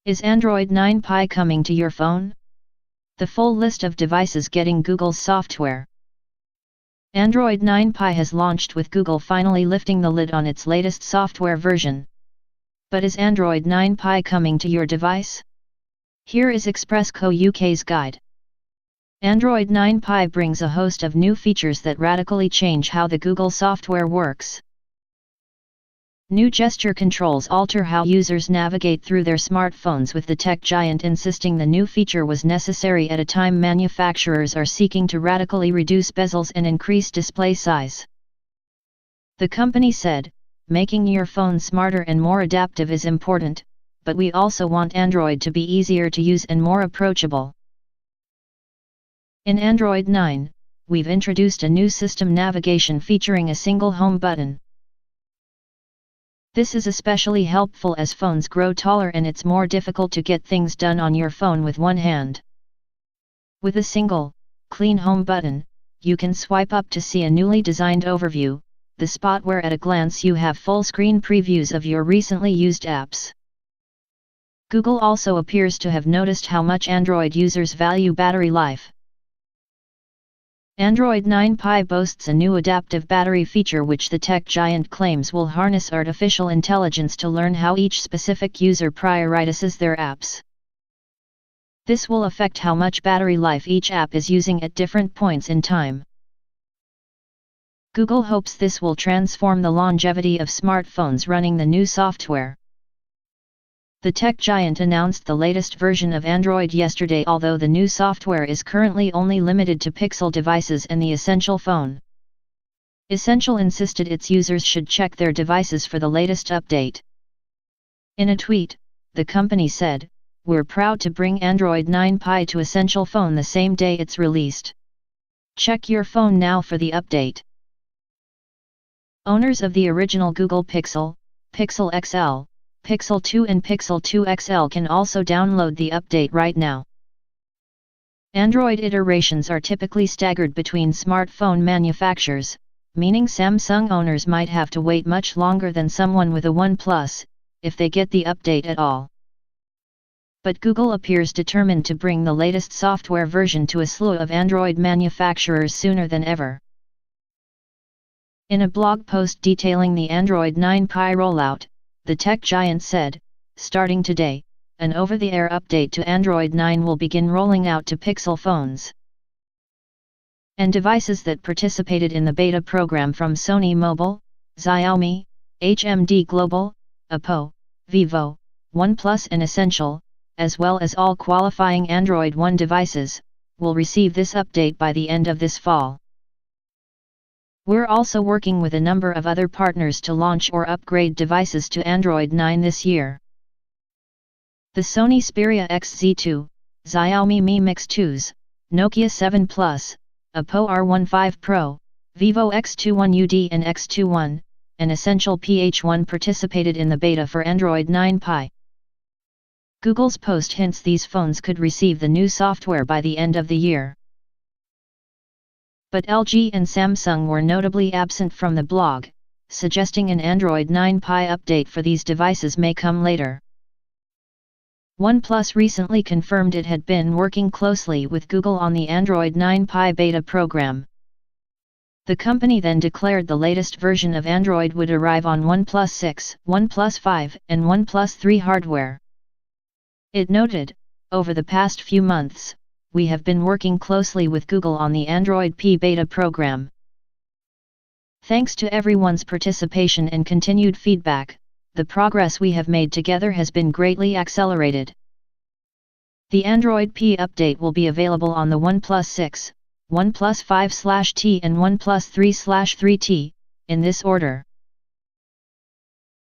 Is Android 9 Pie coming to your phone? The full list of devices getting Google's software. Android 9 Pie has launched with Google finally lifting the lid on its latest software version. But is Android 9 Pie coming to your device? Here is ExpressCo UK's guide. Android 9 Pie brings a host of new features that radically change how the Google software works. New gesture controls alter how users navigate through their smartphones, with the tech giant insisting the new feature was necessary at a time manufacturers are seeking to radically reduce bezels and increase display size. The company said, "Making your phone smarter and more adaptive is important, but we also want Android to be easier to use and more approachable." In Android 9, we've introduced a new system navigation featuring a single home button. This is especially helpful as phones grow taller and it's more difficult to get things done on your phone with one hand. With a single, clean home button, you can swipe up to see a newly designed overview, the spot where at a glance you have full-screen previews of your recently used apps. Google also appears to have noticed how much Android users value battery life. Android 9 Pie boasts a new adaptive battery feature which the tech giant claims will harness artificial intelligence to learn how each specific user prioritizes their apps. This will affect how much battery life each app is using at different points in time. Google hopes this will transform the longevity of smartphones running the new software. The tech giant announced the latest version of Android yesterday, although the new software is currently only limited to Pixel devices and the Essential phone. Essential insisted its users should check their devices for the latest update. In a tweet, the company said, "We're proud to bring Android 9 Pie to Essential phone the same day it's released. Check your phone now for the update." Owners of the original Google Pixel, Pixel XL, Pixel 2 and Pixel 2 XL can also download the update right now. Android iterations are typically staggered between smartphone manufacturers, meaning Samsung owners might have to wait much longer than someone with a OnePlus, if they get the update at all. But Google appears determined to bring the latest software version to a slew of Android manufacturers sooner than ever. In a blog post detailing the Android 9 Pie rollout, the tech giant said, "Starting today, an over-the-air update to Android 9 will begin rolling out to Pixel phones and devices that participated in the beta program from Sony Mobile, Xiaomi, HMD Global, Oppo, Vivo, OnePlus and Essential, as well as all qualifying Android One devices, will receive this update by the end of this fall. We're also working with a number of other partners to launch or upgrade devices to Android 9 this year. The Sony Xperia XZ2, Xiaomi Mi Mix 2s, Nokia 7 Plus, Oppo R15 Pro, Vivo X21 UD and X21, and Essential PH1 participated in the beta for Android 9 Pie. Google's post hints these phones could receive the new software by the end of the year. But LG and Samsung were notably absent from the blog, suggesting an Android 9 Pie update for these devices may come later. OnePlus recently confirmed it had been working closely with Google on the Android 9 Pie beta program. The company then declared the latest version of Android would arrive on OnePlus 6, OnePlus 5, and OnePlus 3 hardware. It noted, "Over the past few months, we have been working closely with Google on the Android P beta program. Thanks to everyone's participation and continued feedback, the progress we have made together has been greatly accelerated." The Android P update will be available on the OnePlus 6, OnePlus 5/T and OnePlus 3/3T, in this order.